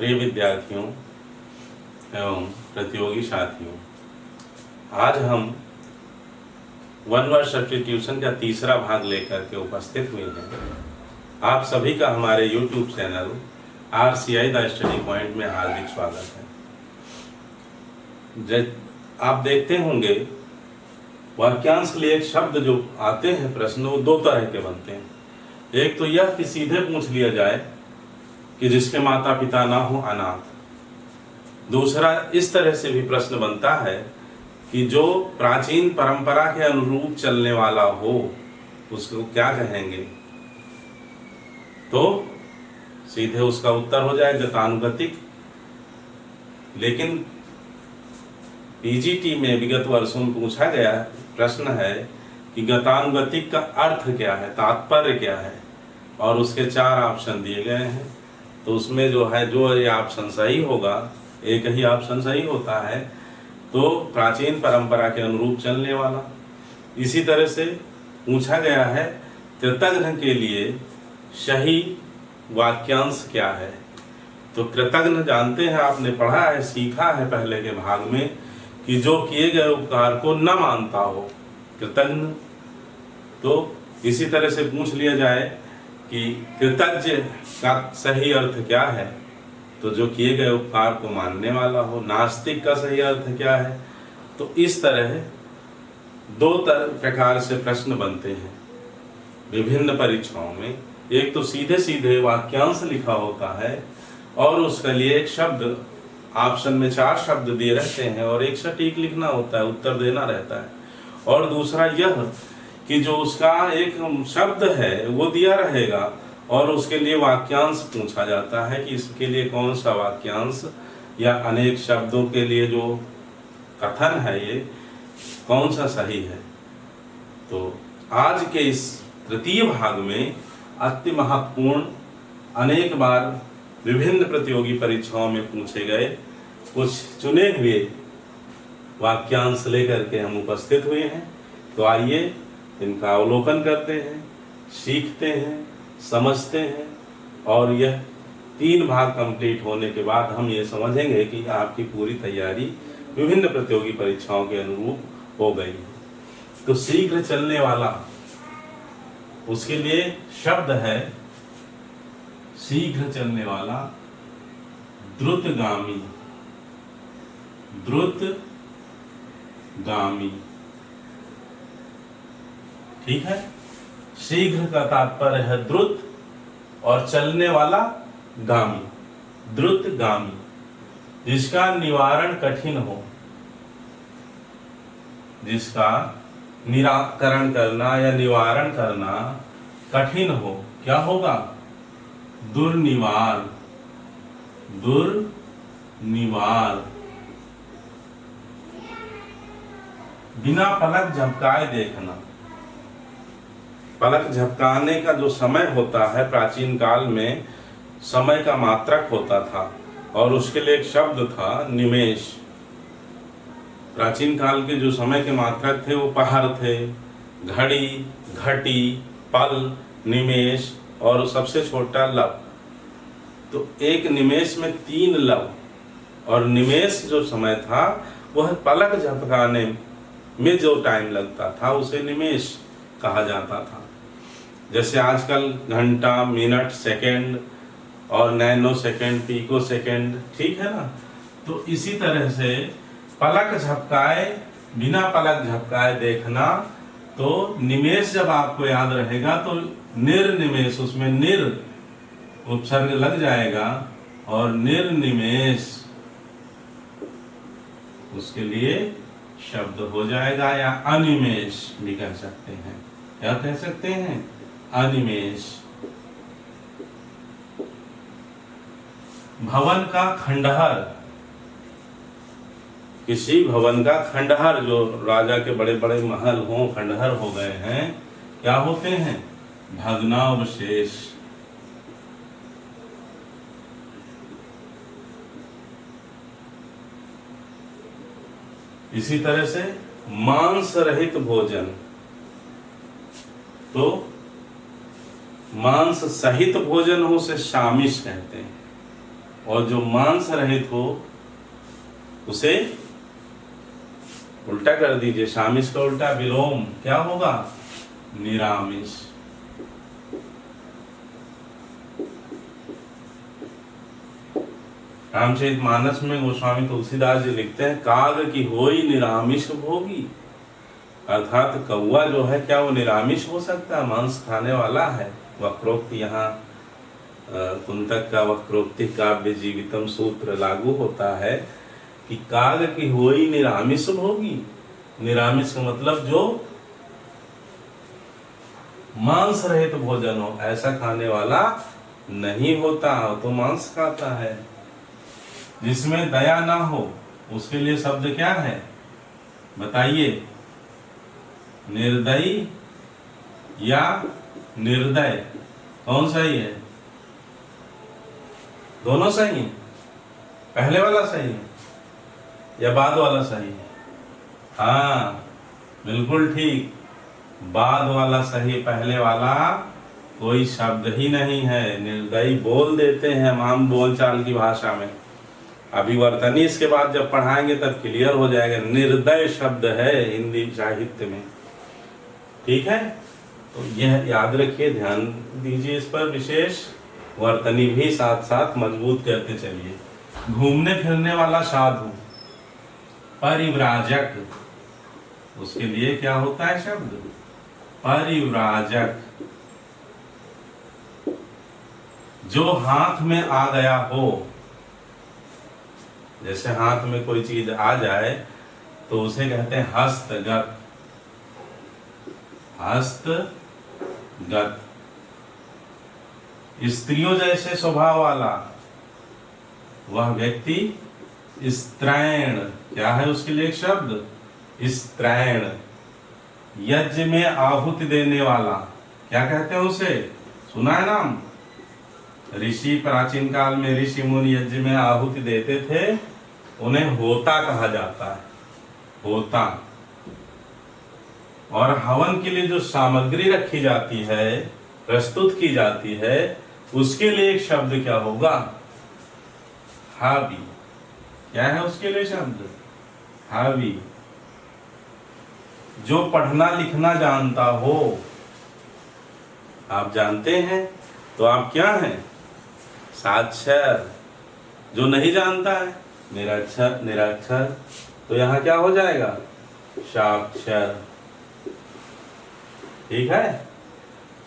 प्रिय विद्यार्थियों एवं प्रतियोगी साथियों, आज हम वन वर्ड सब्स्टिट्यूशन का तीसरा भाग लेकर के उपस्थित हुए हैं। आप सभी का हमारे YouTube channel RCI the study point में हार्दिक स्वागत है। आप देखते होंगे वाक्यांश के लिए एक शब्द जो आते हैं प्रश्न, वो दो तरह के बनते हैं। एक तो यह कि सीधे पूछ लिया जाए कि जिसके माता पिता ना हो, अनाथ। दूसरा इस तरह से भी प्रश्न बनता है कि जो प्राचीन परंपरा के अनुरूप चलने वाला हो, उसको क्या कहेंगे। तो सीधे उसका उत्तर हो जाए गतानुगतिक। लेकिन पीजीटी में विगत वर्षों में पूछा गया प्रश्न है कि गतानुगतिक का अर्थ क्या है, तात्पर्य क्या है, और उसके 4 ऑप्शन दिए गए हैं। तो उसमें जो ये ऑप्शन सही होगा, एक ही ऑप्शन सही होता है, तो प्राचीन परंपरा के अनुरूप चलने वाला। इसी तरह से पूछा गया है कृतघ्न के लिए सही वाक्यांश क्या है। तो कृतघ्न जानते हैं, आपने पढ़ा है, सीखा है पहले के भाग में कि जो किए गए उपकार को न मानता हो, कृतघ्न। तो इसी तरह से पूछ लिया जाए कि कृतज्ञ का सही अर्थ क्या है, तो जो किए गए उपकार को मानने वाला हो। नास्तिक का सही अर्थ क्या है। तो इस तरह 2 प्रकार से प्रश्न बनते हैं विभिन्न परीक्षाओं में। एक तो सीधे सीधे वाक्यांश लिखा होता है और उसके लिए एक शब्द, ऑप्शन में 4 शब्द दिए रहते हैं और एक सटीक लिखना होता है, उत्तर देना रहता है। और दूसरा यह कि जो उसका एक शब्द है वो दिया रहेगा और उसके लिए वाक्यांश पूछा जाता है कि इसके लिए कौन सा वाक्यांश या अनेक शब्दों के लिए जो कथन है ये कौन सा सही है। तो आज के इस तृतीय भाग में अति महत्वपूर्ण, अनेक बार विभिन्न प्रतियोगी परीक्षाओं में पूछे गए कुछ चुने हुए वाक्यांश लेकर के हम उपस्थित हुए हैं। तो आइए इनका अवलोकन करते हैं, सीखते हैं, समझते हैं, और यह 3 भाग कंप्लीट होने के बाद हम ये समझेंगे कि आपकी पूरी तैयारी विभिन्न प्रतियोगी परीक्षाओं के अनुरूप हो गई है। तो शीघ्र चलने वाला, उसके लिए शब्द है शीघ्र चलने वाला, द्रुतगामी। द्रुतगामी, ठीक है। शीघ्र का तात्पर्य है द्रुत और चलने वाला गामी, द्रुतगामी। जिसका निवारण कठिन हो, जिसका निराकरण करना या निवारण करना कठिन हो, क्या होगा, दुर्निवार। दुर्निवार। बिना पलक झपकाए देखना। पलक झपकाने का जो समय होता है, प्राचीन काल में समय का मात्रक होता था और उसके लिए एक शब्द था निमेष। प्राचीन काल के जो समय के मात्रक थे वो पहर थे, घड़ी, घटी, पल, निमेष और सबसे छोटा लव। तो एक निमेष में 3 लव, और निमेष जो समय था वह पलक झपकाने में जो टाइम लगता था उसे निमेष कहा जाता था। जैसे आजकल घंटा, मिनट, सेकंड और नैनो सेकंड, पिको सेकंड, ठीक है ना। तो इसी तरह से पलक झपकाए, बिना पलक झपकाए देखना। तो निमेष जब आपको याद रहेगा तो निर्निमेष, उसमें निर उपसर्ग लग जाएगा और निर्निमेष उसके लिए शब्द हो जाएगा, या अनिमेष भी कह सकते हैं। क्या कह सकते हैं, अनिमेष। भवन का खंडहर। किसी भवन का खंडहर, जो राजा के बड़े बड़े महल हों, खंडहर हो गए हैं, क्या होते हैं, भग्नावशेष। इसी तरह से मांस रहित भोजन, तो मांस सहित भोजन हो उसे शामिश कहते हैं। और जो मांस रहित हो उसे उल्टा कर दीजिए। शामिश का उल्टा विलोम क्या होगा? निरामिष। रामचरितमानस में गोस्वामी तुलसीदास जी लिखते हैं, काग की होई निरामिष भोगी, अर्थात कौवा जो है क्या वो निरामिष हो सकता है? मांस खाने वाला है। वक्रोक्ति यहाँ कुंतक का वक्रोक्ति काव्य जीवितम सूत्र लागू होता है कि काग की होई निरामिष भोगी। निरामिष का मतलब जो मांस रहित भोजन हो, ऐसा खाने वाला नहीं होता, तो मांस खाता है। जिसमें दया ना हो उसके लिए शब्द क्या है बताइए? निर्दयी या निर्दय, कौन सही है? दोनों सही है? पहले वाला सही है या बाद वाला सही है? हाँ बिल्कुल ठीक, बाद वाला सही, पहले वाला कोई शब्द ही नहीं है। निर्दयी बोल देते हैं हम आम बोलचाल की भाषा में, अभिवर्तनी इसके बाद जब पढ़ाएंगे तब क्लियर हो जाएगा। निर्दय शब्द है हिंदी साहित्य में, ठीक है? तो यह याद रखिए, ध्यान दीजिए इस पर विशेष। वर्तनी भी साथ साथ मजबूत करते चलिए। घूमने फिरने वाला साधु, परिव्राजक, उसके लिए क्या होता है शब्द? परिव्राजक। जो हाथ में आ गया हो, जैसे हाथ में कोई चीज आ जाए तो उसे कहते हैं हस्तगत। हस्तगत। स्त्रियों जैसे स्वभाव वाला वह व्यक्ति स्त्रैण। क्या है उसके लिए एक शब्द? स्त्रैण। यज्ञ में आहुति देने वाला, क्या कहते हैं उसे? सुना है नाम? ऋषि प्राचीन काल में ऋषि मुनि यज्ञ में आहुति देते थे, उन्हें होता कहा जाता है। होता। और हवन के लिए जो सामग्री रखी जाती है, प्रस्तुत की जाती है, उसके लिए एक शब्द क्या होगा? हावी। क्या है उसके लिए शब्द? हावी। जो पढ़ना लिखना जानता हो, आप जानते हैं तो आप क्या हैं? साक्षर। जो नहीं जानता है, निरक्षर। निरक्षर तो यहाँ क्या हो जाएगा? साक्षर। ठीक है?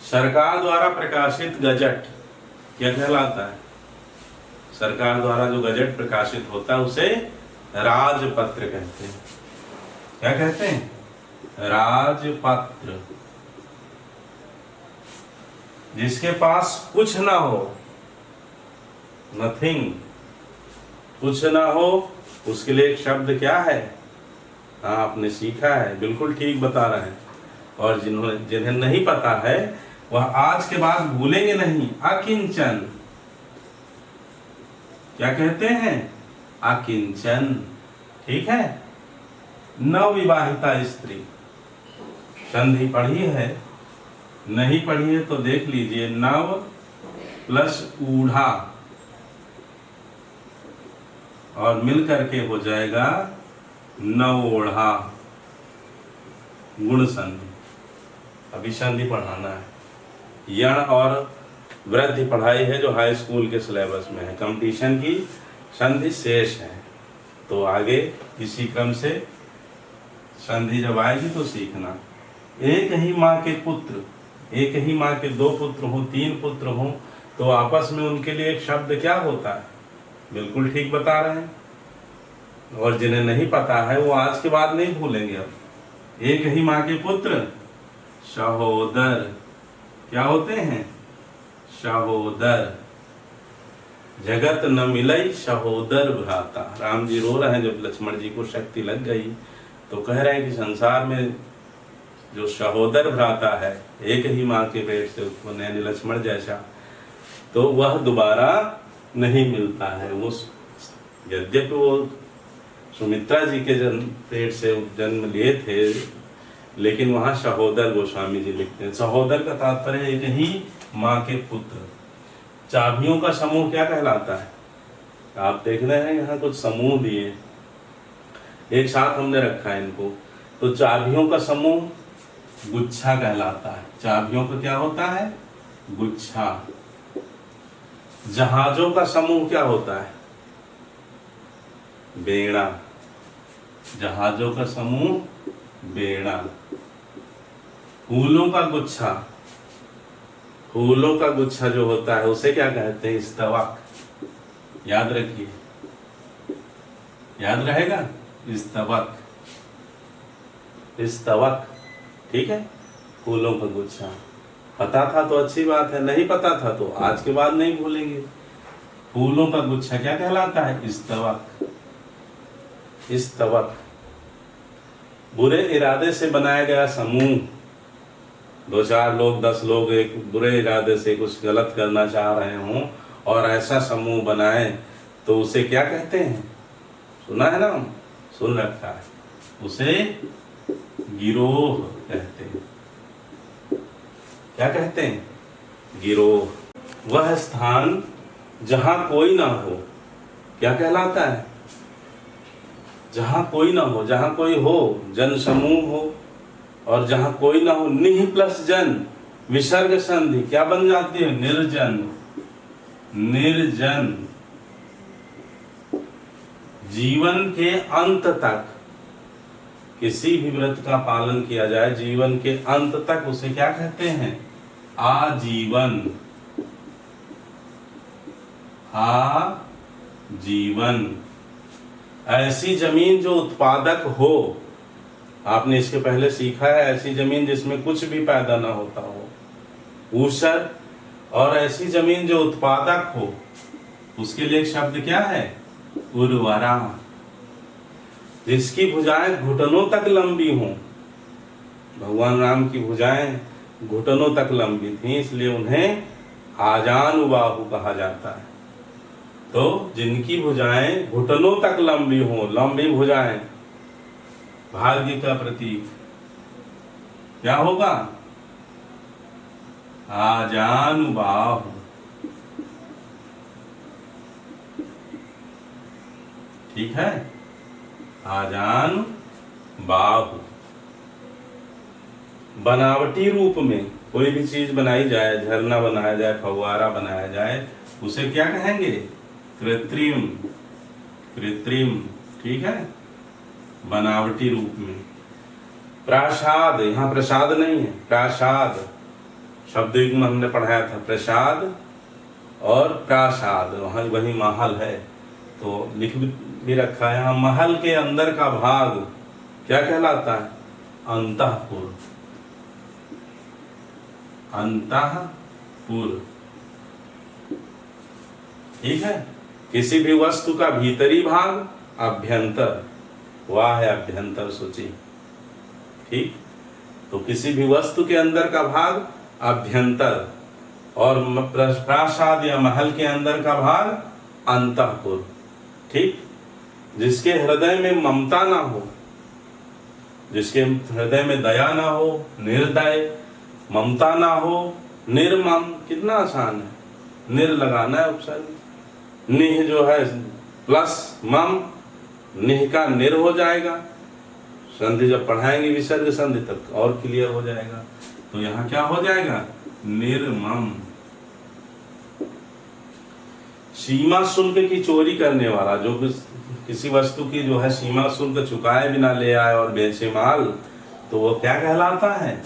सरकार द्वारा प्रकाशित गजट क्या कहलाता है? सरकार द्वारा जो गजट प्रकाशित होता है उसे राजपत्र कहते हैं। क्या कहते हैं? राजपत्र। जिसके पास कुछ ना हो, नथिंग, कुछ ना हो, उसके लिए एक शब्द क्या है? हाँ आपने सीखा है, बिल्कुल ठीक बता रहे हैं। और जिन्हें नहीं पता है वह आज के बाद भूलेंगे नहीं। अकिंचन। क्या कहते हैं? अकिंचन। ठीक है? नवविवाहिता स्त्री। संधि पढ़ी है? नहीं पढ़ी है तो देख लीजिए। नव प्लस ऊढ़ा और मिल करके हो जाएगा नवोढ़ा। गुण संधि। अभी संधि पढ़ाना है। यण और वृद्धि पढ़ाई है जो हाई स्कूल के सिलेबस में है। कंपटीशन की संधि शेष है, तो आगे इसी क्रम से संधि जब आएगी तो सीखना। एक ही माँ के पुत्र, एक ही माँ के दो पुत्र हो, तीन पुत्र हो, तो आपस में उनके लिए एक शब्द क्या होता है? बिल्कुल ठीक बता रहे हैं। और जिन्हें नहीं पता है वो आज के बाद नहीं भूलेंगे। अब एक ही माँ के पुत्र सहोदर क्या होते हैं? सहोदर। जगत न मिलई सहोदर भ्राता। राम जी रो रहे हैं जब लक्ष्मण जी को शक्ति लग गई, तो कह रहे हैं कि संसार में जो सहोदर भ्राता है, एक ही माँ के पेट से उत्पन्न यानी लक्ष्मण जैसा, तो वह दोबारा नहीं मिलता है। वो यद्यपि वो सुमित्रा जी के पेट से जन्म लिए थे, लेकिन वहाँ सहोदर गोस्वामी जी लिखते हैं। सहोदर का तात्पर्य एक ही माँ के पुत्र। चाबियों का समूह क्या कहलाता है? आप देख रहे हैं यहाँ कुछ समूह दिए, एक साथ हमने रखा है इनको। तो चाबियों का समूह गुच्छा कहलाता है। चाबियों का क्या होता है? गुच्छा। जहाजों का समूह क्या होता है? बेड़ा। जहाजों का समूह बेड़ा। फूलों का गुच्छा, फूलों का गुच्छा जो होता है उसे क्या कहते हैं? स्तवक। याद रखिए, याद रहेगा, स्तवक, स्तवक। ठीक है, फूलों का गुच्छा। पता था तो अच्छी बात है, नहीं पता था तो आज के बाद नहीं भूलेंगे। फूलों का गुच्छा क्या कहलाता है? स्तवक। स्तवक। बुरे इरादे से बनाया गया समूह, 2-4 लोग, 10 लोग एक बुरे इरादे से कुछ गलत करना चाह रहे हों और ऐसा समूह बनाए तो उसे क्या कहते हैं? सुना है ना, सुन रखा है, उसे गिरोह कहते हैं। क्या कहते हैं? गिरोह। वह स्थान जहां कोई ना हो क्या कहलाता है? जहां कोई ना हो, जहां कोई हो, जन समूह हो, और जहां कोई ना हो, निह प्लस जन, विसर्ग संधि क्या बन जाती है? निर्जन। निर्जन। जीवन के अंत तक किसी भी व्रत का पालन किया जाए, जीवन के अंत तक उसे क्या कहते हैं? आजीवन। आजीवन। ऐसी जमीन जो उत्पादक हो, आपने इसके पहले सीखा है, ऐसी जमीन जिसमें कुछ भी पैदा ना होता हो, ऊसर। और ऐसी जमीन जो उत्पादक हो, उसके लिए एक शब्द क्या है? उर्वरा। जिसकी भुजाएं घुटनों तक लंबी हों। भगवान राम की भुजाएं घुटनों तक लंबी थी, इसलिए उन्हें आजानुबाहु कहा जाता है। तो जिनकी भुजाएं घुटनों तक लंबी हों, लंबी भुजाएं, भाग्य का प्रतीक क्या होगा? आजानुबाहु। ठीक है, आजानुबाहु। बनावटी रूप में कोई भी चीज बनाई जाए, झरना बनाया जाए, फव्वारा बनाया जाए, उसे क्या कहेंगे? कृत्रिम। कृत्रिम। ठीक है, बनावटी रूप में। प्रासाद, यहाँ प्रसाद नहीं है, प्रासाद शब्द एक में हमने पढ़ाया था, प्रसाद और प्रासाद, वहाँ वही महल है। तो लिख भी रखा है यहाँ, महल के अंदर का भाग क्या कहलाता है? अंतःपुर। अंतःपुर। ठीक है, किसी भी वस्तु का भीतरी भाग अभ्यंतर, वह है अभ्यंतर सूची। ठीक, तो किसी भी वस्तु के अंदर का भाग अभ्यंतर, और प्रासाद या महल के अंदर का भाग अंतःपुर। ठीक, जिसके हृदय में ममता ना हो, जिसके हृदय में दया ना हो, निर्दय, ममता ना हो, निर्मम, कितना आसान है, निर लगाना है उपसर्ग, निह जो है प्लस मम, निह का निर हो जाएगा, संधि जब पढ़ाएंगे विसर्ग संधि तक और क्लियर हो जाएगा। तो यहाँ क्या हो जाएगा? निर्मम। सीमा शुल्क की चोरी करने वाला, जो किसी वस्तु की जो है सीमा शुल्क चुकाए बिना ले आए और बेचे माल, तो वो क्या कहलाता है?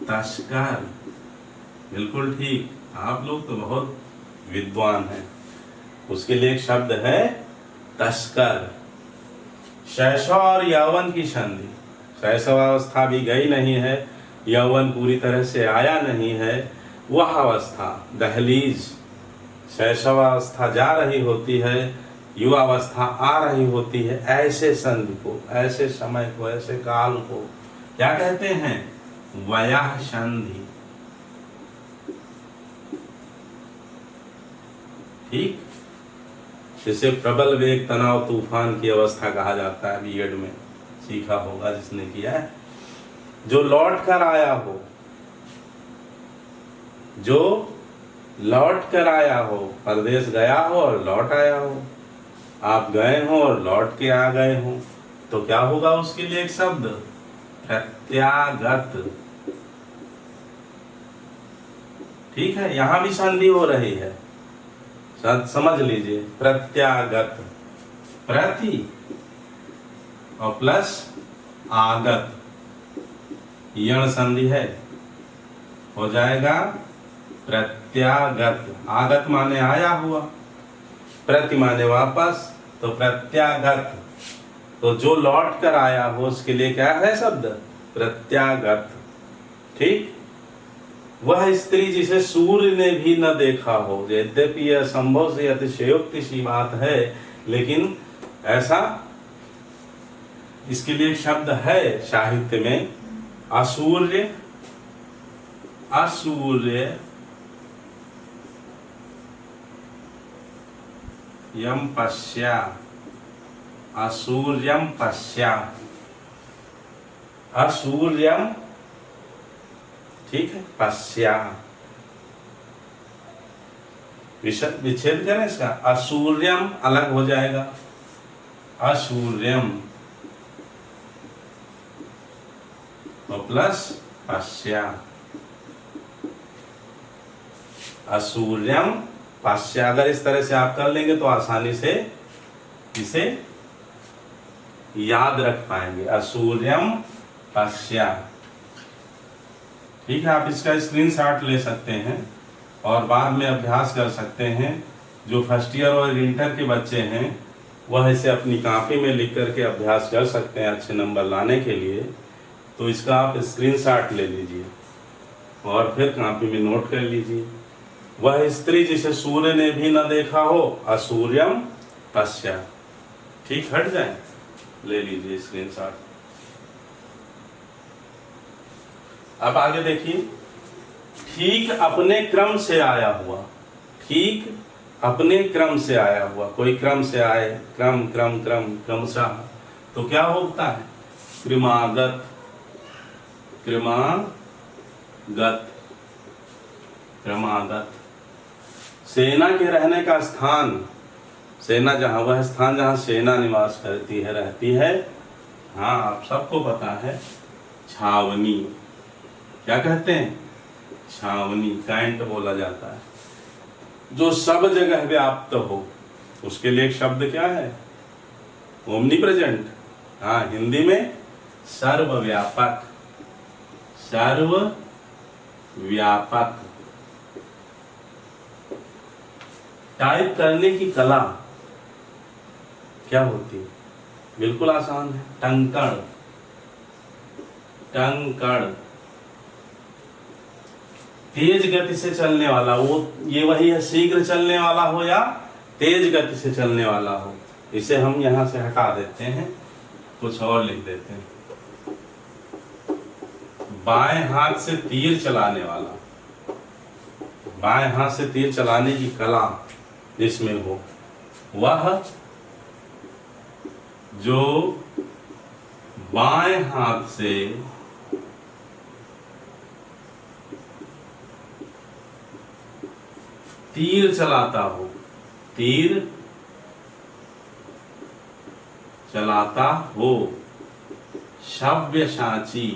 तस्कर। बिल्कुल ठीक, आप लोग तो बहुत विद्वान हैं। उसके लिए एक शब्द है तस्कर। शैशव और यौवन की संधि, शैशवावस्था भी गई नहीं है, यौवन पूरी तरह से आया नहीं है, वह अवस्था दहलीज, शैशवावस्था जा रही होती है, युवावस्था आ रही होती है, ऐसे संधि को, ऐसे समय को, ऐसे काल को क्या कहते हैं? वयः संधि। ठीक, जिसे प्रबल वेग तनाव तूफान की अवस्था कहा जाता है, बीएड में सीखा होगा जिसने किया है। जो लौट कर आया हो, जो लौट कर आया हो, परदेश गया हो और लौट आया हो, आप गए हो और लौट के आ गए हो, तो क्या होगा उसके लिए एक शब्द प्रत्यागत। ठीक है, यहां भी संधि हो रही है, समझ लीजिए। प्रत्यागत, प्रति और प्लस आगत, यण संधि है, हो जाएगा प्रत्यागत। आगत माने आया हुआ, प्रति माने वापस, तो प्रत्यागत। तो जो लौट कर आया हो उसके लिए क्या है शब्द प्रत्यागत। ठीक, वह स्त्री जिसे सूर्य ने भी न देखा हो, यद्यपि यह संभव से अतिशयोक्ति सी बात है, लेकिन ऐसा इसके लिए शब्द है साहित्य में, असूर्य, असूर्य यम पश्या, असूर्यम पश्या, असूर्यम, ठीक है, पश्या। विच्छेद करें इसका, असूर्यम अलग हो जाएगा, असूर्यम और प्लस पश्या, असूर्यम पश्या। अगर इस तरह से आप कर लेंगे तो आसानी से इसे याद रख पाएंगे, असूर्यम पश्या। ठीक है, आप इसका स्क्रीनशॉट ले सकते हैं और बाद में अभ्यास कर सकते हैं। जो फर्स्ट ईयर और इंटर के बच्चे हैं वह इसे अपनी कॉपी में लिख करके अभ्यास कर सकते हैं अच्छे नंबर लाने के लिए। तो इसका आप स्क्रीनशॉट ले लीजिए और फिर कॉपी में नोट कर लीजिए। वह स्त्री जिसे सूर्य ने भी न देखा हो, असूर्यम पश्या। ठीक, हट जाए, ले लीजिए स्क्रीनशॉट। अब आगे देखिए, ठीक अपने क्रम से आया हुआ, ठीक अपने क्रम से आया हुआ, कोई क्रम से आए, क्रम क्रम क्रम क्रमशः, तो क्या होता है क्रमागत, क्रमागत, क्रमागत। सेना के रहने का स्थान, सेना जहां, वह स्थान जहां सेना निवास करती है, रहती है, हाँ आप सबको पता है, छावनी। क्या कहते हैं, छावनी, कैंट बोला जाता है। जो सब जगह व्याप्त हो, उसके लिए एक शब्द क्या है, ओमनी प्रेजेंट। हाँ, हिंदी में सर्वव्यापक, सर्वव्यापक। टाइप करने की कला क्या होती है, बिल्कुल आसान है, टंकण, टंकण। तेज गति से चलने वाला, वो ये वही है, शीघ्र चलने वाला हो या तेज गति से चलने वाला हो। इसे हम यहां से हटा देते हैं, कुछ और लिख देते हैं। बाएं हाथ से तीर चलाने वाला, बाएं हाथ से तीर चलाने की कला जिसमें हो, वह जो बाएं हाथ से तीर चलाता हो, तीर चलाता हो, सव्यसाची,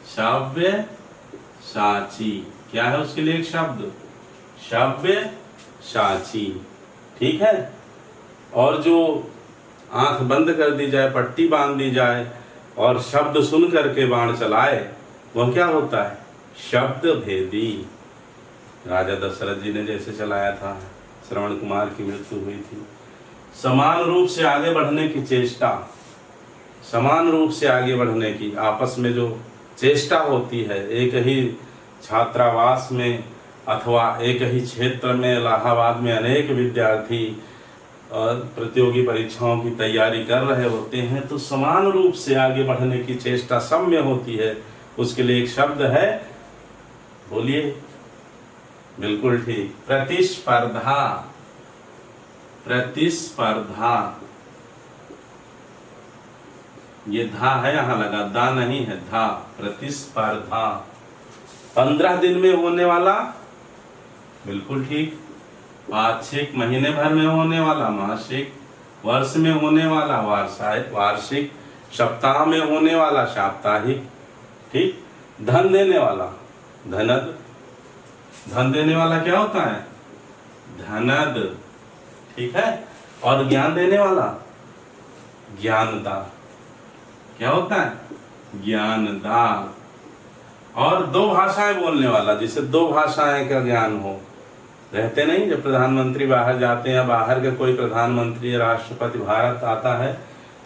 सव्यसाची। क्या है उसके लिए एक शब्द, सव्यसाची। ठीक है, और जो आंख बंद कर दी जाए, पट्टी बांध दी जाए और शब्द सुन करके बाण चलाए, वह क्या होता है, शब्द भेदी। राजा दशरथ जी ने जैसे चलाया था, श्रवण कुमार की मृत्यु हुई थी। समान रूप से आगे बढ़ने की चेष्टा, समान रूप से आगे बढ़ने की, आपस में जो चेष्टा होती है, एक ही छात्रावास में अथवा एक ही क्षेत्र में, इलाहाबाद में अनेक विद्यार्थी प्रतियोगी परीक्षाओं की तैयारी कर रहे होते हैं, तो समान रूप से आगे बढ़ने की चेष्टा सब में होती है, उसके लिए एक शब्द है, बोलिए, बिल्कुल ठीक, प्रतिस्पर्धा, प्रतिस्पर्धा। ये धा है, यहां लगा, दा नहीं है, धा, प्रतिस्पर्धा। 15 दिन में होने वाला बिल्कुल ठीक। पाक्षिक महीने भर में होने वाला, मासिक वर्ष में होने वाला वार्षिक, सप्ताह में होने वाला साप्ताहिक। ठीक। धन देने वाला धनद। धन देने वाला क्या होता है? धनद। ठीक है। और ज्ञान देने वाला ज्ञानदा। क्या होता है? ज्ञानदा। और दो भाषाएं बोलने वाला, जिसे दो भाषाएं का ज्ञान हो। रहते नहीं, जब प्रधानमंत्री बाहर जाते हैं, बाहर के कोई प्रधानमंत्री या राष्ट्रपति भारत आता है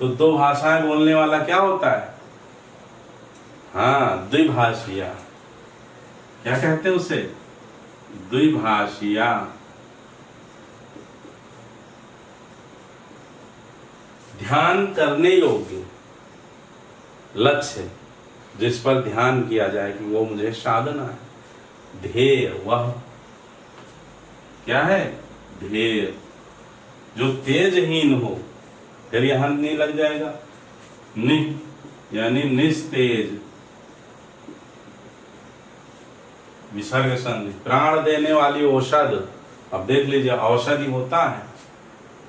तो दो भाषाएं बोलने वाला क्या होता है? हाँ, द्विभाषिया। क्या कहते हैं उसे? द्विभाषिया। ध्यान करने योग्य लक्ष्य, जिस पर ध्यान किया जाए कि वो मुझे साधना है। ध्येय, वह क्या है? ध्येय। जो तेजहीन हो, फिर यहां नहीं लग जाएगा, नि यानी निस्तेज। विसर्ग संधि। प्राण देने वाली औषध। अब देख लीजिए, औषधि होता है,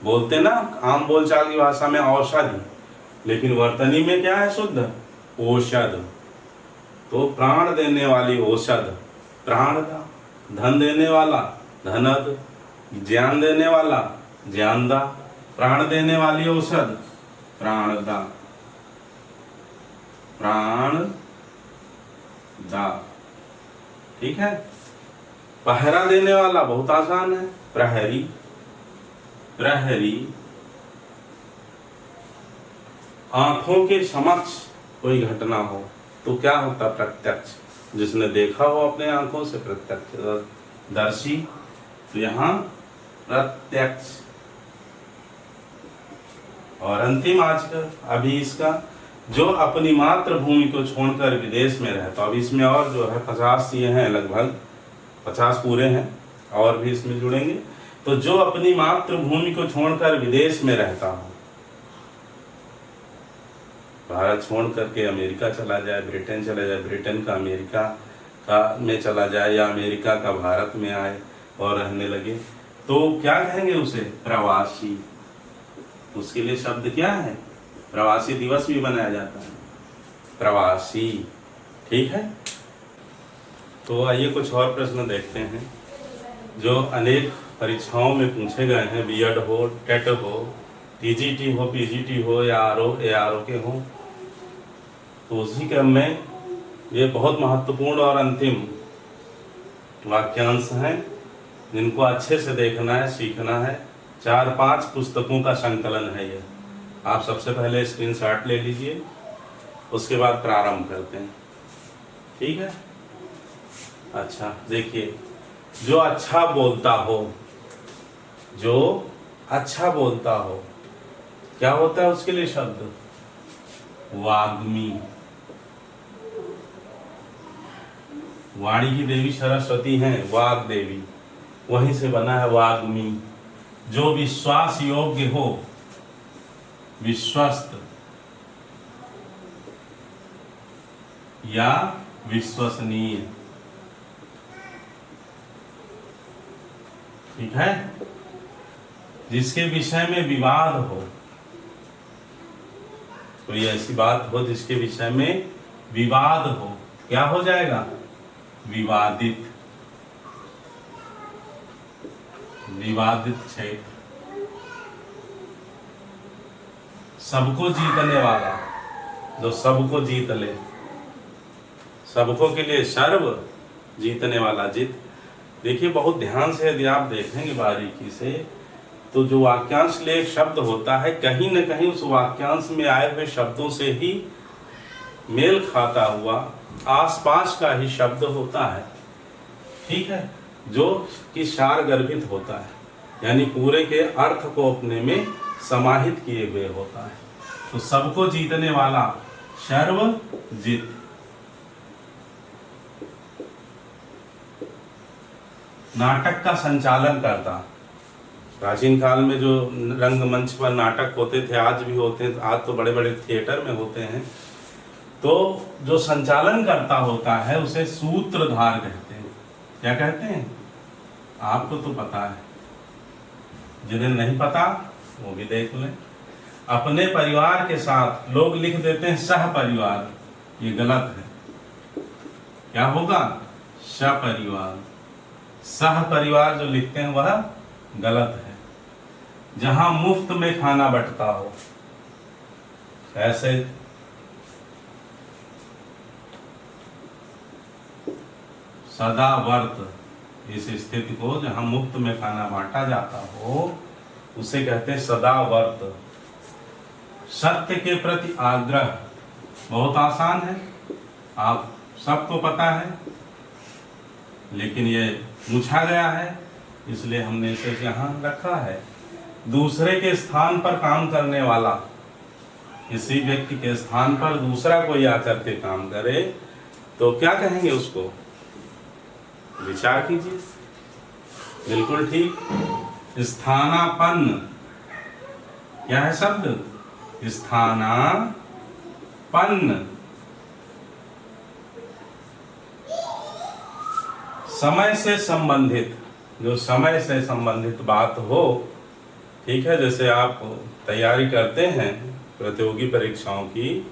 बोलते ना आम बोलचाल की भाषा में औषधि, लेकिन वर्तनी में क्या है? शुद्ध औषध। तो प्राण देने वाली औषध प्राणदा। धन देने वाला धनद। ज्ञान देने वाला ज्ञानदा। प्राण देने वाली औषध प्राणदा। प्राणदा। ठीक है। पहरा देने वाला बहुत आसान है, प्रहरी। प्रहरी। आंखों के समक्ष कोई घटना हो तो क्या होता? प्रत्यक्ष। जिसने देखा हो अपने आंखों से, प्रत्यक्ष दर्शी। तो यहां प्रत्यक्ष। और अंतिम आज का अभी इसका, जो अपनी मातृभूमि को छोड़कर विदेश में रहता। अब इसमें और जो है 50 ये हैं, लगभग 50 पूरे हैं, और भी इसमें जुड़ेंगे। तो जो अपनी मातृभूमि को छोड़कर विदेश में रहता हो, भारत छोड़ करके अमेरिका चला जाए, ब्रिटेन चला जाए, ब्रिटेन का अमेरिका का में चला जाए, या अमेरिका का भारत में आए और रहने लगे, तो क्या कहेंगे उसे? प्रवासी। उसके लिए शब्द क्या है? प्रवासी दिवस भी मनाया जाता है, प्रवासी। ठीक है। तो आइए कुछ और प्रश्न देखते हैं जो अनेक परीक्षाओं में पूछे गए हैं। बीएड हो, टेट हो, टीजीटी हो, पीजीटी हो, या आरओ एआरओ के हो। तो उसी क्रम में ये बहुत महत्वपूर्ण और अंतिम वाक्यांश हैं जिनको अच्छे से देखना है, सीखना है। 4-5 पुस्तकों का संकलन है ये। आप सबसे पहले स्क्रीनशॉट ले लीजिए, उसके बाद प्रारंभ करते हैं। ठीक है। अच्छा, देखिए, जो अच्छा बोलता हो, जो अच्छा बोलता हो, क्या होता है उसके लिए शब्द? वाग्मी। वाणी की देवी सरस्वती हैं, वाग देवी, वहीं से बना है वाग्मी। जो विश्वास योग्य हो, विश्वस्त या विश्वसनीय। ठीक है। जिसके विषय में विवाद हो, कोई ऐसी बात हो जिसके विषय में विवाद हो, क्या हो जाएगा? विवादित। विवादित क्षेत्र। सबको जीतने वाला, जो सबको जीत ले, सबको के लिए सर्व, जीतने वाला, जीत। देखिए, बहुत ध्यान से यदि आप देखेंगे बारीकी से, तो जो वाक्यांश ले एक शब्द होता है, कहीं न कहीं उस वाक्यांश में आए हुए शब्दों से ही मेल खाता हुआ आसपास का ही शब्द होता है। ठीक है। जो कि सार गर्भित होता है, यानी पूरे के अर्थ को अपने में समाहित किए हुए होता है। तो सबको जीतने वाला, सर्वजित। नाटक का संचालन करता। प्राचीन काल में जो रंगमंच पर नाटक होते थे, आज भी होते हैं, आज तो बड़े बड़े थिएटर में होते हैं, तो जो संचालन करता होता है उसे सूत्रधार कहते हैं। क्या कहते हैं? आपको तो पता है, जिन्हें नहीं पता वो भी देख लें। अपने परिवार के साथ लोग लिख देते हैं सह परिवार, ये गलत है। क्या होगा? सपरिवार। सह परिवार जो लिखते हैं वह गलत है। जहां मुफ्त में खाना बंटता हो, ऐसे सदावर्त, इस स्थिति को जहां मुफ्त में खाना बांटा जाता हो उसे कहते हैं सदावर्त। सत्य के प्रति आग्रह बहुत आसान है, आप सबको पता है, लेकिन ये पूछा गया है इसलिए हमने इसे यहाँ रखा है। दूसरे के स्थान पर काम करने वाला, किसी व्यक्ति के स्थान पर दूसरा कोई आकर के काम करे तो क्या कहेंगे उसको? विचार कीजिए। बिल्कुल ठीक, स्थानापन्न। क्या है शब्द? स्थानापन्न। समय से संबंधित, जो समय से संबंधित बात हो, ठीक है, जैसे आप तैयारी करते हैं प्रतियोगी परीक्षाओं की,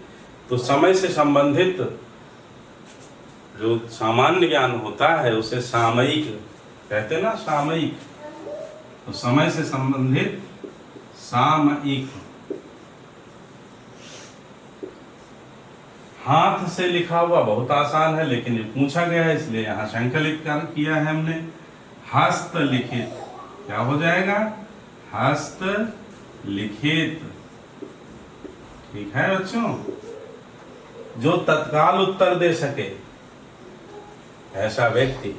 तो समय से संबंधित जो सामान्य ज्ञान होता है उसे सामयिक कहते हैं ना, सामयिक। तो समय से संबंधित सामयिक। हाथ से लिखा हुआ बहुत आसान है, लेकिन ये पूछा गया है इसलिए यहाँ संकलित किया है हमने। हस्तलिखित। क्या हो जाएगा? हस्तलिखित। ठीक है बच्चों? जो तत्काल उत्तर दे सके, ऐसा व्यक्ति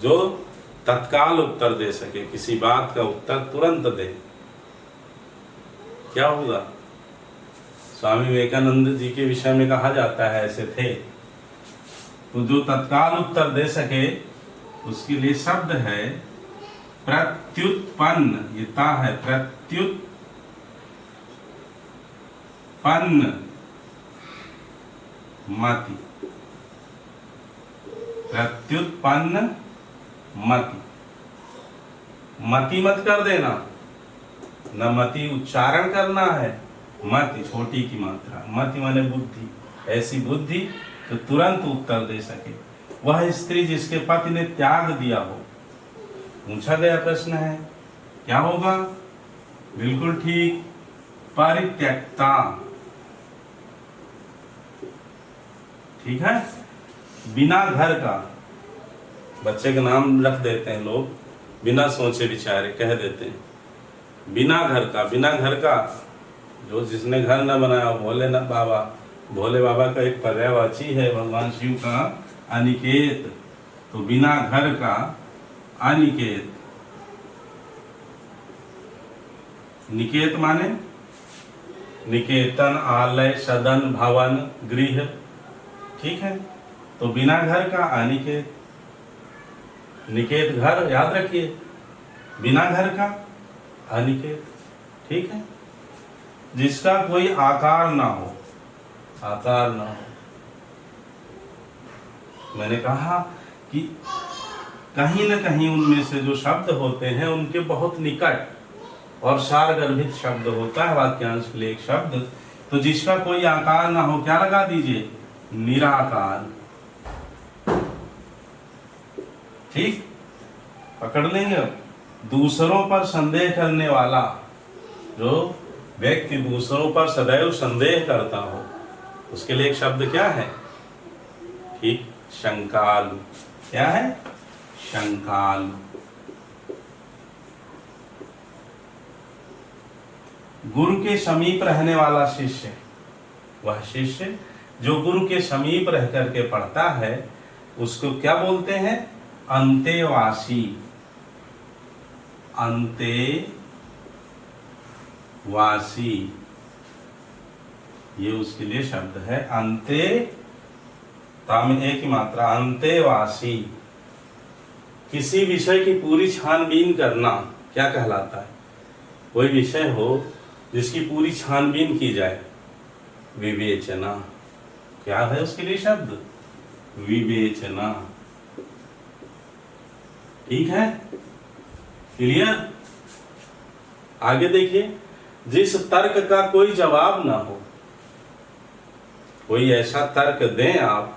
जो तत्काल उत्तर दे सके, किसी बात का उत्तर तुरंत दे, क्या होगा? स्वामी विवेकानंद जी के विषय में कहा जाता है ऐसे थे। तो जो तत्काल उत्तर दे सके उसके लिए शब्द है प्रत्युत्पन्न। ये ता है, प्रत्युत्पन्न मति। प्रत्युत्पन्न मति। मति मत कर देना, न मति उच्चारण करना है, मति छोटी की मात्रा। मति माने बुद्धि, ऐसी बुद्धि जो तुरंत उत्तर दे सके। वह स्त्री जिसके पति ने त्याग दिया हो। पूछा गया प्रश्न है, क्या होगा? बिल्कुल ठीक, परित्यक्ता। ठीक है। बिना घर का, बच्चे का नाम रख देते हैं लोग, बिना सोचे विचारे कह देते हैं बिना घर का। बिना घर का, जो जिसने घर न बनाया भोले न बाबा, भोले बाबा का एक पर्यायवाची है भगवान शिव का अनिकेत। तो बिना घर का अनिकेत। निकेत माने निकेतन, आलय, सदन, भवन, गृह। ठीक है। तो बिना घर का अनिकेत। निकेत घर, याद रखिए, बिना घर का अनिकेत। ठीक है। जिसका कोई आकार ना हो, आकार ना हो। मैंने कहा कि कहीं न कहीं उनमें से जो शब्द होते हैं उनके बहुत निकट और सारगर्भित शब्द होता है वाक्यांश के लिए एक शब्द। तो जिसका कोई आकार ना हो, क्या लगा दीजिए? निराकार। ठीक, पकड़ लेंगे। दूसरों पर संदेह करने वाला, जो व्यक्ति दूसरों पर सदैव संदेह करता हो, उसके लिए एक शब्द क्या है? ठीक, शंकालु। क्या है? शंकालु। गुरु के समीप रहने वाला शिष्य, वह शिष्य जो गुरु के समीप रह करके पढ़ता है उसको क्या बोलते हैं? अंतेवासी। अंतेवासी, ये उसके लिए शब्द है। अंते, ताम एक ही मात्रा, अंतेवासी। किसी विषय की पूरी छानबीन करना क्या कहलाता है? कोई विषय हो जिसकी पूरी छानबीन की जाए, विवेचना। क्या है उसके लिए शब्द? विवेचना। ठीक है। क्लियर? आगे देखिए, जिस तर्क का कोई जवाब ना हो, कोई ऐसा तर्क दें आप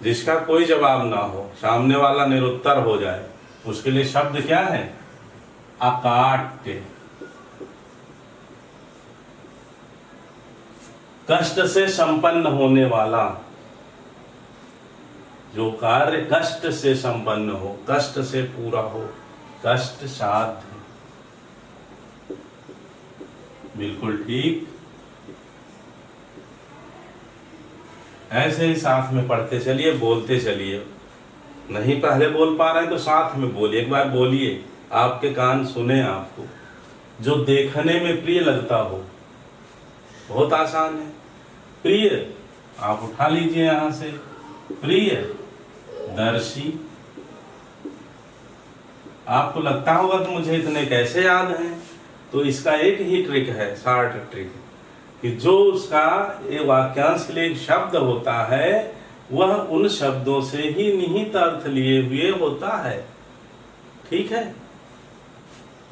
जिसका कोई जवाब ना हो, सामने वाला निरुत्तर हो जाए, उसके लिए शब्द क्या है? अकाट्य। कष्ट से संपन्न होने वाला, जो कार्य कष्ट से संपन्न हो, कष्ट से पूरा हो, कष्ट साध्य। बिल्कुल ठीक। ऐसे ही साथ में पढ़ते चलिए, बोलते चलिए। नहीं पहले बोल पा रहे हैं तो साथ में बोलिए, एक बार बोलिए, आपके कान सुने आपको। जो देखने में प्रिय लगता हो, बहुत आसान है। प्रिय आप उठा लीजिए यहां से, प्रिय दर्शी। आपको लगता होगा कि मुझे इतने कैसे याद हैं, तो इसका एक ही ट्रिक है, शॉर्ट ट्रिक, कि जो उसका ये वाक्यांश के लिए एक शब्द होता है, वह उन शब्दों से ही निहित अर्थ लिए हुए होता है। ठीक है?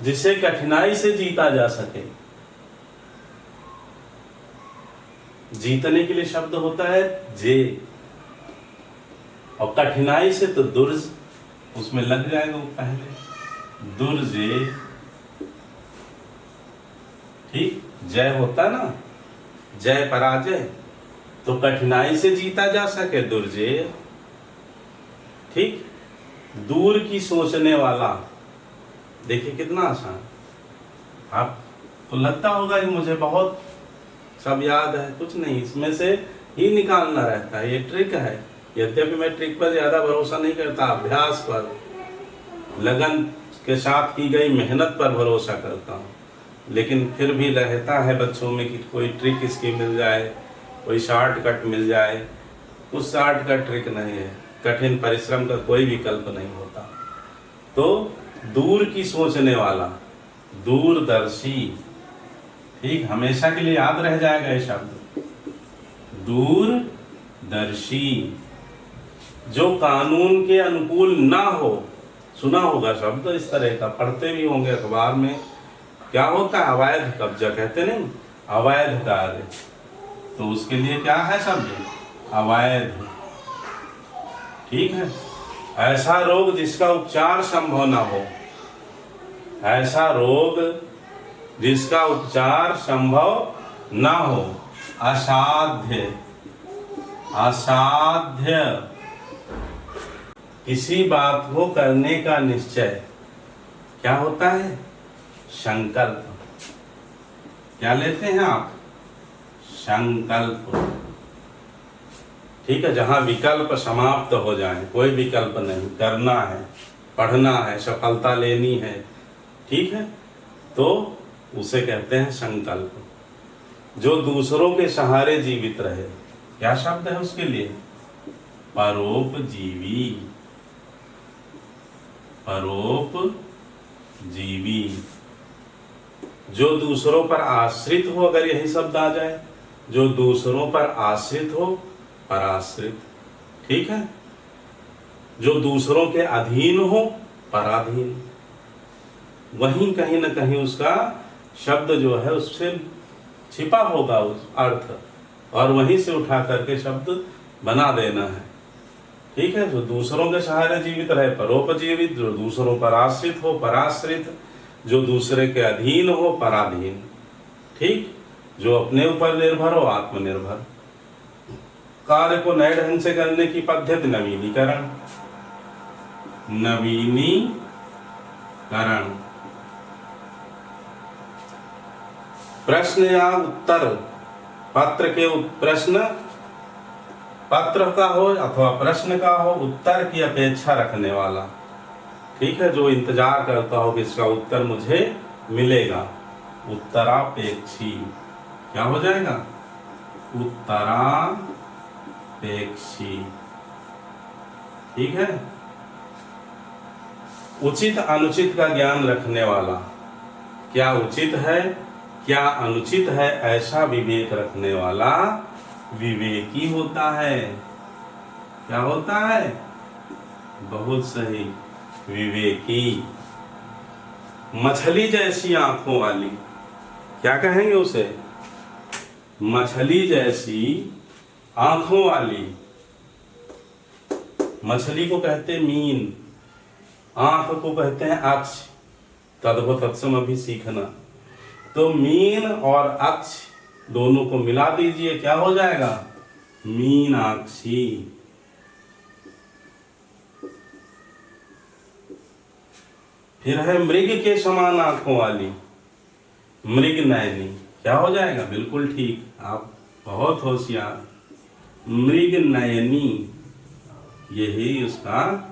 जिसे कठिनाई से जीता जा सके। जीतने के लिए शब्द होता है जे, और कठिनाई से तो दुर्ज, उसमें लग जाएगा वो पहले, दुर्जे। ठीक? जय होता है ना, जय पराजय, तो कठिनाई से जीता जा सके, दुर्जय। ठीक? दूर की सोचने वाला, देखिए कितना आसान। आपको लगता होगा कि मुझे बहुत सब याद है, कुछ नहीं, इसमें से ही निकालना रहता है, ये ट्रिक है। यद्यपि मैं ट्रिक पर ज्यादा भरोसा नहीं करता, अभ्यास पर, लगन के साथ की गई मेहनत पर भरोसा करता हूँ, लेकिन फिर भी रहता है बच्चों में कि कोई ट्रिक इसकी मिल जाए, कोई शॉर्टकट मिल जाए। कुछ शॉर्टकट ट्रिक नहीं है, कठिन परिश्रम का कोई विकल्प नहीं होता। तो दूर की सोचने वाला, दूरदर्शी। ठीक? हमेशा के लिए याद रह जाएगा ये शब्द, दूरदर्शी। जो कानून के अनुकूल ना हो, सुना होगा शब्द इस तरह का, पढ़ते भी होंगे अखबार में। क्या होता है? अवैध कब्जा कहते नहीं, अवैध कार्य, तो उसके लिए क्या है शब्द? अवैध। ठीक है? ऐसा रोग जिसका उपचार संभव ना हो, ऐसा रोग जिसका उपचार संभव ना हो, असाध्य। असाध्य, किसी बात को करने का निश्चय क्या होता है? संकल्प। क्या लेते हैं आप? संकल्प। ठीक है? जहां विकल्प समाप्त हो जाए, कोई विकल्प नहीं, करना है, पढ़ना है, सफलता लेनी है। ठीक है? तो उसे कहते हैं संकल्प। जो दूसरों के सहारे जीवित रहे, क्या शब्द है उसके लिए? परोपजीवी। परोपजीवी, जो दूसरों पर आश्रित हो, अगर यही शब्द आ जाए, जो दूसरों पर आश्रित हो, पराश्रित। ठीक है? जो दूसरों के अधीन हो, पराधीन। वहीं कहीं न कहीं उसका शब्द जो है उससे छिपा होगा उस अर्थ, और वहीं से उठा करके शब्द बना देना है। ठीक है? जो दूसरों के सहारे जीवित रहे, परोपजीवित। जो दूसरों पर आश्रित हो, पराश्रित। जो दूसरे के अधीन हो, पराधीन। ठीक? जो अपने ऊपर निर्भर हो, आत्मनिर्भर। कार्य को नए ढंग से करने की पद्धति नवीनीकरण। नवीनीकरण। प्रश्न या उत्तर, पत्र के प्रश्न, पत्र का हो अथवा प्रश्न का हो, उत्तर की अपेक्षा रखने वाला। ठीक है? जो इंतजार करता हो कि इसका उत्तर मुझे मिलेगा, उत्तरापेक्षी। क्या हो जाएगा? उत्तरापेक्षी। ठीक है? उचित अनुचित का ज्ञान रखने वाला, क्या उचित है क्या अनुचित है ऐसा विवेक रखने वाला विवेकी होता है। क्या होता है? बहुत सही, विवेकी। मछली जैसी आंखों वाली, क्या कहेंगे उसे? मछली जैसी आंखों वाली। मछली को कहते हैं मीन, आंख को कहते हैं अक्ष। तद्भव तत्सम अभी सीखना। तो मीन और अक्ष दोनों को मिला दीजिए, क्या हो जाएगा? मीनाक्षी। फिर है मृग के समान आंखों वाली, मृग नयनी। क्या हो जाएगा? बिल्कुल ठीक, आप बहुत होशियार। मृग नयनी, यही उसका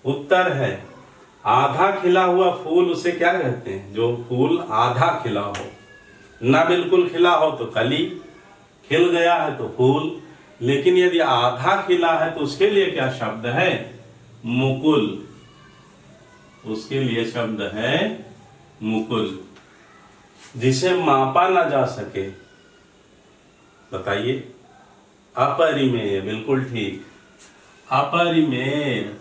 उत्तर है। आधा खिला हुआ फूल उसे क्या कहते हैं? जो फूल आधा खिला हो, ना बिल्कुल खिला हो तो कली, खिल गया है तो फूल, लेकिन यदि आधा खिला है तो उसके लिए क्या शब्द है? मुकुल। उसके लिए शब्द है मुकुल, जिसे मापा ना जा सके। बताइए। अपरिमेय, बिल्कुल ठीक, अपरिमेय।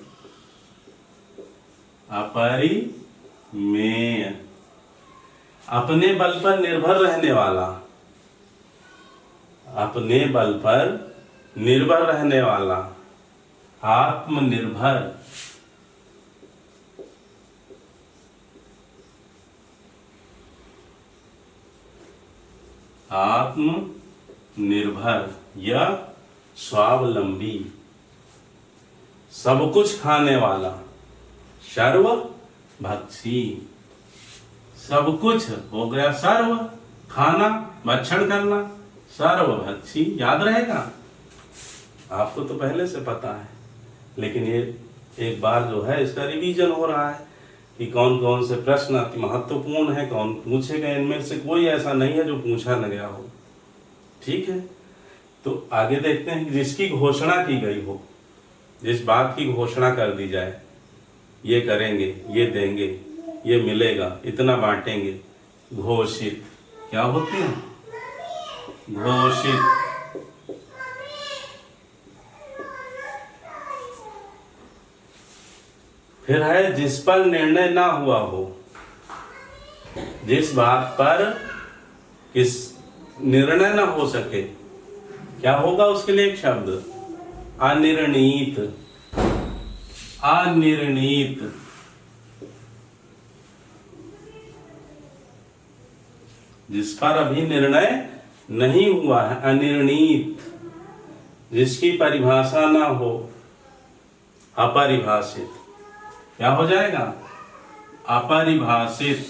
अपरिमेय, अपने बल पर निर्भर रहने वाला, अपने बल पर निर्भर रहने वाला, आत्मनिर्भर। आत्मनिर्भर या स्वावलंबी, सब कुछ खाने वाला, सर्वभक्षी। सब कुछ हो गया सर्व, खाना, भक्षण करना, सर्वभक्षी। याद रहेगा? आपको तो पहले से पता है, लेकिन ये एक बार जो है इसका रिवीजन हो रहा है कि कौन कौन से प्रश्न अति महत्वपूर्ण है, कौन पूछे गए। इनमें से कोई ऐसा नहीं है जो पूछा न गया हो। ठीक है, तो आगे देखते हैं कि जिसकी घोषणा की गई हो, जिस बात की घोषणा कर दी जाए, ये करेंगे, ये देंगे, ये मिलेगा, इतना बांटेंगे, घोषित। क्या होती है? घोषित। फिर है जिस पर निर्णय ना हुआ हो, जिस बात पर किस निर्णय ना हो सके, क्या होगा उसके लिए एक शब्द? अनिर्णीत। अनिर्णीत। जिस पर अभी निर्णय नहीं हुआ है, अनिर्णीत। जिसकी परिभाषा ना हो, अपरिभाषित। क्या हो जाएगा? अपरिभाषित।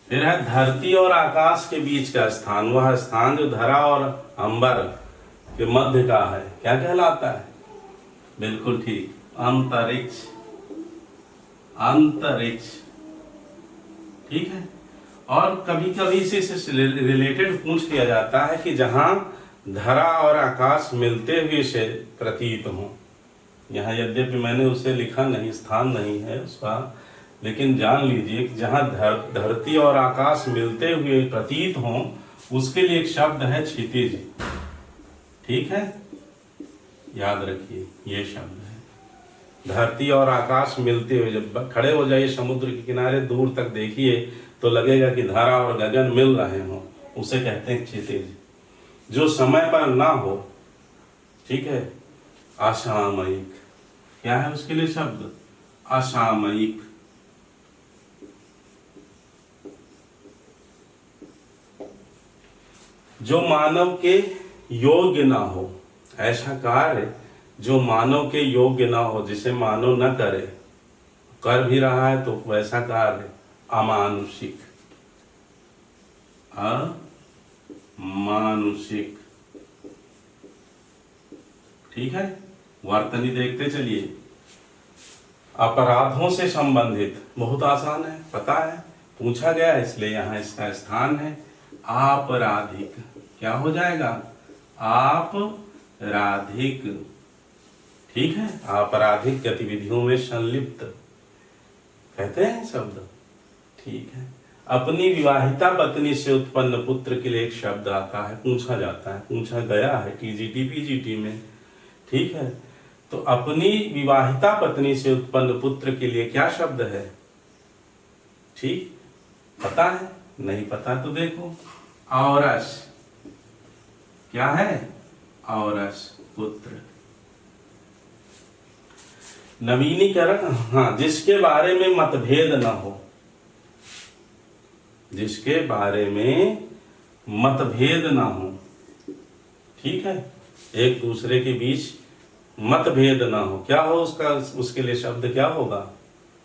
फिर है धरती और आकाश के बीच का स्थान, वह स्थान जो धरा और अंबर के मध्य का है, क्या कहलाता है? बिल्कुल ठीक, अंतरिक्ष। अंतरिक्ष। ठीक है। और कभी कभी इसी से रिलेटेड पूछ लिया जाता है कि जहां धरा और आकाश मिलते हुए से प्रतीत हो। यहाँ यद्यपि मैंने उसे लिखा नहीं, स्थान नहीं है उसका, लेकिन जान लीजिए कि जहाँ धरती और आकाश मिलते हुए प्रतीत हों, उसके लिए एक शब्द है क्षितिज। ठीक है, याद रखिए, ये शब्द है। धरती और आकाश मिलते हुए, जब खड़े हो जाइए समुद्र के किनारे, दूर तक देखिए तो लगेगा कि धरा और गगन मिल रहे हों, उसे कहते हैं क्षितिज। जो समय पर ना हो, ठीक है, असामयिक। क्या है उसके लिए शब्द? असामयिक। जो मानव के योग्य ना हो, ऐसा कार्य जो मानव के योग्य ना हो, जिसे मानव न करे, कर भी रहा है तो वैसा कार्य अमानुषिक। अमानुषिक। ठीक है, वर्तनी देखते चलिए। अपराधों से संबंधित, बहुत आसान है, पता है, पूछा गया इसलिए यहां इसका स्थान है आपराधिक। क्या हो जाएगा? आपराधिक। ठीक है, आपराधिक गतिविधियों में संलिप्त कहते हैं शब्द। ठीक है। अपनी विवाहिता पत्नी से उत्पन्न पुत्र के लिए एक शब्द आता है, पूछा जाता है, पूछा गया है टीजीटी पीजीटी में। ठीक है, तो अपनी विवाहिता पत्नी से उत्पन्न पुत्र के लिए क्या शब्द है? ठीक, पता है? नहीं पता तो देखो, औरस। क्या है? औरस, पुत्र। नवीनीकरण, हाँ, जिसके बारे में मतभेद न हो, जिसके बारे में मतभेद ना हो, ठीक है, एक दूसरे के बीच मतभेद ना हो, क्या हो उसका, उसके लिए शब्द क्या होगा?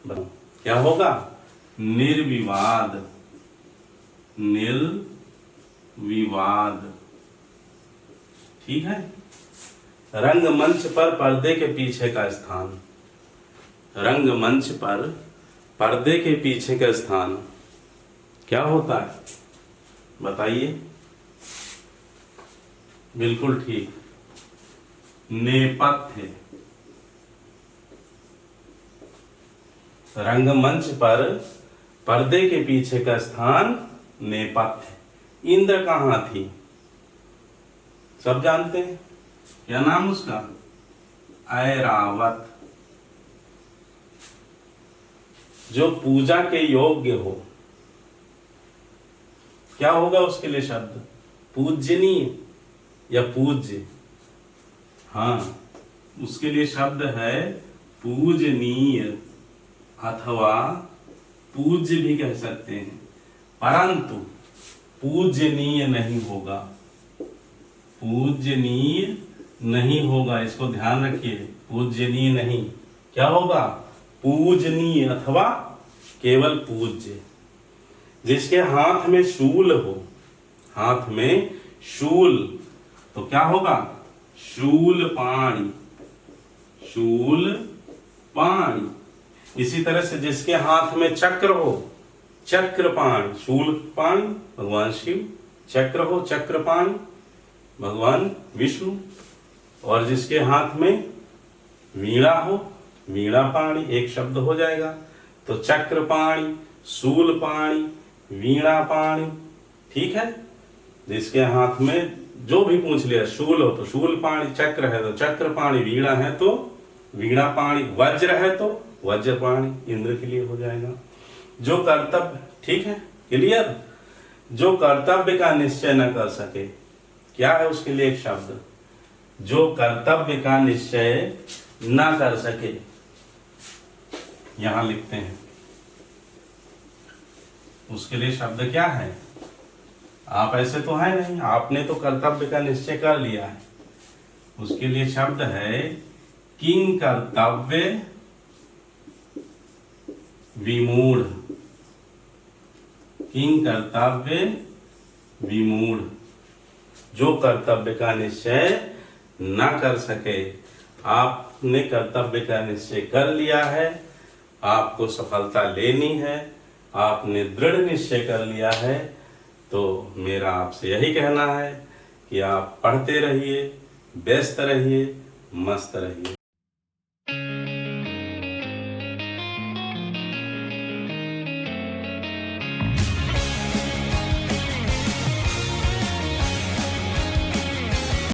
क्या होगा? निर्विवाद। निर्विवाद, ठीक है। रंगमंच पर पर्दे के पीछे का स्थान, रंगमंच पर पर्दे के पीछे का स्थान क्या होता है? बताइए। बिल्कुल ठीक, नेपथ्य। रंगमंच पर पर्दे के पीछे का स्थान नेपथ्य। इंद्र कहाँ थी? सब जानते हैं, क्या नाम उसका? ऐरावत। जो पूजा के योग्य हो, क्या होगा उसके लिए शब्द? पूजनीय या पूज्य? हाँ, उसके लिए शब्द है पूजनीय अथवा पूज्य भी कह सकते हैं, परंतु पूजनीय नहीं होगा। पूजनीय नहीं होगा, इसको ध्यान रखिए। पूजनीय नहीं, क्या होगा? पूजनीय अथवा केवल पूज्य। जिसके हाथ में शूल हो, हाथ में शूल, तो क्या होगा? शूलपाणी। शूलपाणी। इसी तरह से जिसके हाथ में चक्र हो, चक्रपाणी। शूलपाणी भगवान शिव, चक्र हो चक्रपाणी भगवान विष्णु, और जिसके हाथ में वीणा हो, वीणापाणी, एक शब्द हो जाएगा। तो चक्रपाणी, शूलपाणी, वीणापाणी, ठीक है। जिसके हाथ में जो भी पूछ लिया, शूल हो तो शूलपाणी, चक्र है तो चक्रपाणी, वीणा है तो वीणापाणी, वज्र है तो वज्रपाणी, इंद्र के लिए हो जाएगा। जो कर्तव्य, ठीक है, क्लियर। जो कर्तव्य का निश्चय न कर सके, क्या है उसके लिए एक शब्द? जो कर्तव्य का निश्चय ना कर सके, यहां लिखते हैं, उसके लिए शब्द क्या है? आप ऐसे तो है नहीं, आपने तो कर्तव्य का निश्चय कर लिया है। उसके लिए शब्द है किंग कर्तव्य विमूढ़। किंग कर्तव्य विमूढ़, जो कर्तव्य का निश्चय ना कर सके। आपने कर्तव्य का निश्चय कर लिया है, आपको सफलता लेनी है, आपने दृढ़ निश्चय कर लिया है, तो मेरा आपसे यही कहना है कि आप पढ़ते रहिए, व्यस्त रहिए, मस्त रहिए।